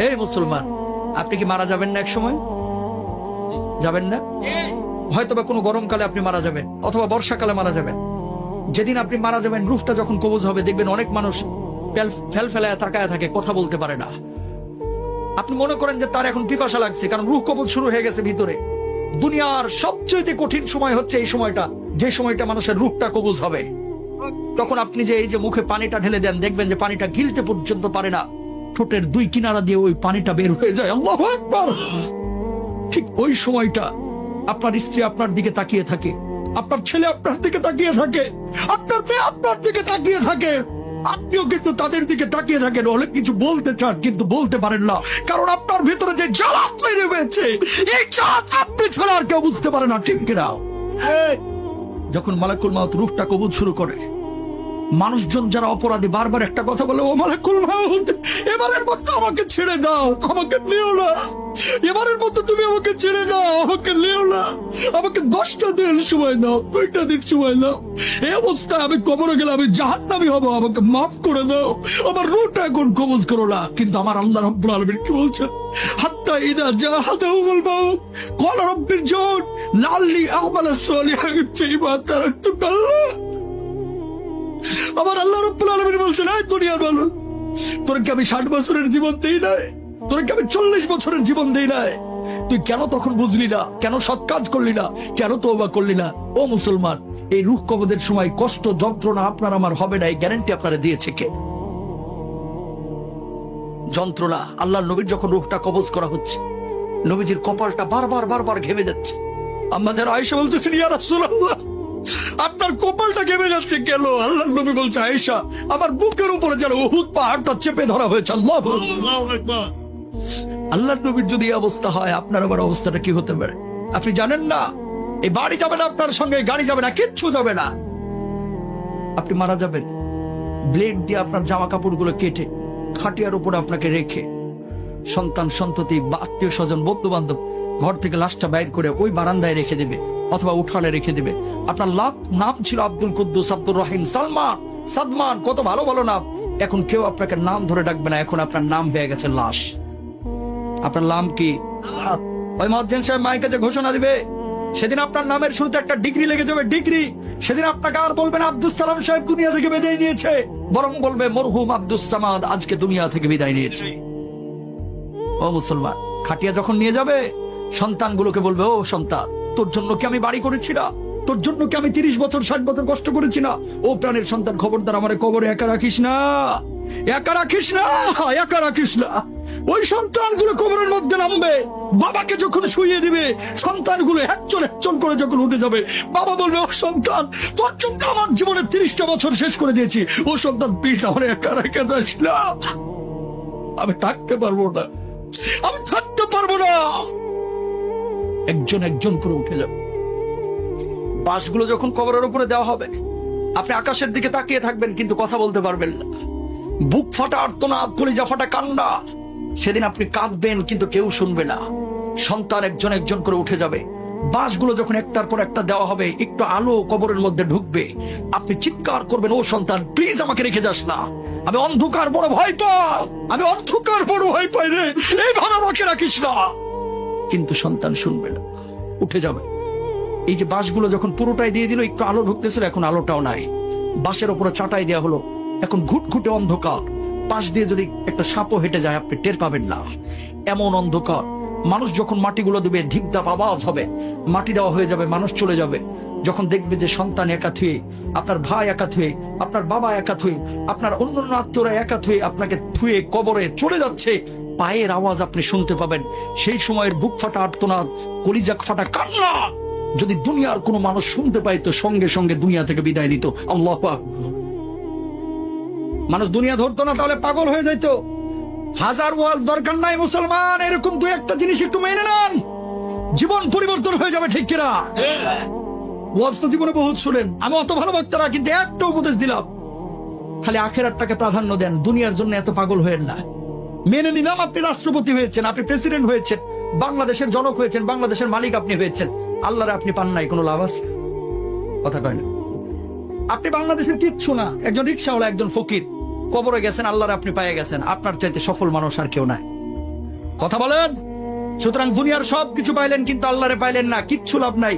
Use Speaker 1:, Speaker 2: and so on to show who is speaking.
Speaker 1: এই মুসলমান, আপনি কি মারা যাবেন না এক সময়? যাবেন না? হয়তোবা কোনো গরমকালে আপনি মারা যাবেন, অথবা বর্ষাকালে মারা যাবেন। যেদিন আপনি মারা যাবেন, রূহটা যখন কবজ হবে, দেখবেন অনেক মানুষ ফেল ফেলায় তাকায় থাকে, কথা বলতে পারে না। আপনি মনে করেন যে তার এখন পিপাসা লাগছে, কারণ রূহ কবজ শুরু হয়ে গেছে ভিতরে। দুনিয়ার সবচেয়ে কঠিন সময় হচ্ছে এই সময়টা, যে সময়টা মানুষের রূহটা কবজ হবে। তখন আপনি যে এই যে মুখে পানিটা ঢেলে দেন, দেখবেন যে পানিটা গিলতে পর্যন্ত পারে না, ঠোঁটের দুই কিনারা দিয়ে ওই পানিটা বের হয়ে যায়। আল্লাহু আকবার। ঠিক ওই সময়টা আপনার স্ত্রী আপনার দিকে তাকিয়ে থাকে, আপনার ছেলে আপনার দিকে তাকিয়ে থাকে, আপনার মেয়ে আপনার দিকে তাকিয়ে থাকে, আপনিও কিন্তু তাদের দিকে তাকিয়ে থাকেন। অনেক কিছু বলতে চান কিন্তু বলতে পারেন না, কারণ আপনার ভিতরে যে জ্বালা তৈরি হয়েছে, এই চাঁদ আপনি ছাড়া আর কেউ বুঝতে পারে না, ঠিক কিনা? যখন মালাকুল মাউত রূহটা কবুল শুরু করে, মানুষজন যারা অপরাধী বারবার একটা কথা বলে, ও মালাকুল মাউত, এবারের মতো আমাকে ছেড়ে দাও, আমাকে নিও না, এবারের মতো তুমি আমাকে ছেড়ে দাও, আমাকে নিও না, আমাকে 10টা দিন সময় দাও, 2টা দিন সময় দাও। এই অবস্থায় আমি কবরে গেলে আমি জাহান্নামী হব, আমাকে মাফ করে দাও, আমার রূহটা এখন কবজ করো না। কিন্তু আমার আল্লাহ রাব্বুল আলামিন কি বলছেন? হাত্তা ইযা জাহাদাহুল মাউত ক্বালা রাব্বিরজিউন লাআল্লি আ'মালা সালিহান ফীমা তারাকতু। আমার আল্লাহ রাব্বুল আলামিন বলছেন, এই দুনিয়ার মানুষ, তোর কি আমি 60 বছরের জীবন দেই নাই? তোর কি আমি 40 বছরের জীবন দেই নাই? তুই কেন তখন বুঝলি না? কেন সৎ কাজ করলি না? কেন তওবা করলি না? ও মুসলমান, এই রূহ কবজের সময় কষ্ট যন্ত্রণা আপনার আমার হবে না, এই গ্যারান্টি আপনারা দিয়েছে কে? যন্ত্রণা, আল্লাহর নবীর যখন রূহটা কবজ করা হচ্ছে, নবীজির কপালটা বারবার ঘেমে যাচ্ছে। আমাদের আয়েশা বলতেছেন, ইয়া রাসূলুল্লাহ, আপনার কপালটা ঘেমে যাচ্ছে কেন? আল্লাহর নবী বলছে, আয়েশা, আমার বুকের উপরে যেন উহুদ পাহাড়টা চেপে ধরা হয়েছে। আল্লাহু আকবার। আল্লাহর নবীর যদি এই অবস্থা হয়, আপনার আবার অবস্থাটা কি হতে পারে আপনি জানেন না? এই বাড়ি যাবে না আপনার সঙ্গে, গাড়ি যাবে না, কিচ্ছু যাবে না। আপনি মারা যাবেন, ব্লেড দিয়ে আপনার জামা কাপড়গুলো কেটে খাটিয়ার উপরে আপনাকে রেখে, সন্তান সন্ততি বা আত্মীয় স্বজন বন্ধু বান্ধব ঘর থেকে লাশটা বাইর করে ওই বারান্দায় রেখে দেবে অথবা উঠানে রেখে দেবে। আপনার নাম ছিল আব্দুল কুদ্দুস, আব্দুর রহিম, সালমান, সাদমান, কত ভালো ভালো নাম। এখন কেউ আপনাকে নাম ধরে ডাকবে না, এখন আপনার নাম হয়ে গেছে লাশ। আপনার নাম কি? ওই মুয়াজ্জিন সাহেব মাইকে যে ঘোষণা দিবে, সেদিন আপনার নামের শুরুতে একটা ডিগ্রি লেগে যাবে, ডিগ্রি। সেদিন আপনাকে আর বলবেন আব্দুস সালাম সাহেব দুনিয়া থেকে বিদায় নিয়েছে, বরং বলবে মরহুম আব্দুস সামাদ আজকে দুনিয়া থেকে বিদায় নিয়েছে। ও মুসলমান, খাটিয়া যখন নিয়ে যাবে, সন্তানগুলোকে বলবে, ও সন্তান, তোর জন্য কি আমি বাড়ি করেছি না? তোর জন্য কি আমি 30 বছর 60 বছর কষ্ট করেছি না? ও প্রাণের সন্তান, খবরদার আমারে কবরে একা রাখিস না, একা রাখিস না, একা রাখিস না। ওই সন্তানগুলো কবরের মধ্যে নামবে, বাবাকে যখন শুইয়ে দিবে, সন্তানগুলো একজন করে যখন উঠে যাবে, বাবা বলবে, ও সন্তান, তোর জন্য আমার জীবনের 30টা বছর শেষ করে দিয়েছি, ও সন্তান প্লিজ আমার একা রেখে যাস না, আমি থাকতে পারবো না, আমি থাকতে পারবো না। একজন করে উঠে যাবে। বাঁশগুলো যখন কবরের উপরে দেওয়া হবে, আপনি আকাশের দিকে তাকিয়ে থাকবেন কিন্তু কথা বলতে পারবেন না। বুক ফাটা আর্তনাদ, কলিজা ফাটা কান্না, সেদিন আপনি কাঁদবেন কিন্তু কেউ শুনবে না। সন্তান একজন করে উঠে যাবে। বাঁশগুলো যখন একটার পর একটা দেওয়া হবে, একটু আলো কবরের মধ্যে ঢুকবে, আপনি চিৎকার করবেন, ও সন্তান প্লিজ আমাকে রেখে যাস না, আমি অন্ধকার বড় ভয় পাই, আমি অন্ধকার বড় ভয় পাই রে, এইভাবে আমাকে রাখিস না। কিন্তু সন্তান শুনবে না, উঠে যাবে। এই যে বাঁশগুলো যখন পুরোটাই দিয়ে দিল, একটু আলো ঢুকতেছিল, এখন আলোটাও নাই। বাঁশের উপরে চাটাই দেওয়া হলো, এখন ঘুটঘুটে অন্ধকার। পাশ দিয়ে যদি একটা সাপও হেঁটে যায়, আপনি টের পাবেন না, এমন অন্ধকার। মানুষ যখন মাটিগুলো দেবে, ধিপধাপ আওয়াজ হবে, মাটি দেওয়া হয়ে যাবে, মানুষ চলে যাবে। যখন দেখবে যে সন্তান একা থুয়ে, আপনার ভাই একা থুয়ে, আপনার বাবা একা থুয়ে, আপনার অন্যান্য আত্মীয়রা একা থুয়ে আপনাকে থুয়ে কবরে চলে যাচ্ছে, পায়ের আওয়াজ আপনি শুনতে পাবেন। সেই সময়ের বুক ফাটা আর্তনাদ, কলিজা ফাটা কান্না যদি দুনিয়ার কোনো মানুষ শুনতে পাইতো, সঙ্গে সঙ্গে দুনিয়া থেকে বিদায় নিত। আল্লাহু আকবার। মানুষ দুনিয়া ধরতো না, তাহলে পাগল হয়ে যাইতো। হাজার ওয়াজ দরকার নাই মুসলমান, এরকম দুই একটা জিনিস একটু মেনে নেন, জীবন পরিবর্তন হয়ে যাবে, ঠিক কিনা? ওয়াজ তো জীবনে বহুত শুনেন, আমি অত ভালো বক্তা না, কিন্তু একটা উপদেশ দিলাম, খালি আখেরাতটাকে প্রাধান্য দেন, দুনিয়ার জন্য এত পাগল হয়েন না। মেনে নিলাম আপনি রাষ্ট্রপতি হয়েছেন, আপনি প্রেসিডেন্ট হয়েছেন, বাংলাদেশের জনক হয়েছেন, বাংলাদেশের মালিক আপনি হয়েছেন, আল্লাহরে আপনি পান নাই, কোনো লাভ আছে? কথা কয় না। আপনি বাংলাদেশের কিচ্ছু না, একজন রিকশাওয়ালা, একজন ফকির, কবরে গেছেন, আল্লাহরে আপনি পেয়ে গেছেন, আপনার চাইতে সফল মানুষ আর কেউ নাই। কথা বলেন। সুতরাং দুনিয়ার সবকিছু পাইলেন কিন্তু আল্লাহরে পাইলেন না, কিচ্ছু লাভ নাই।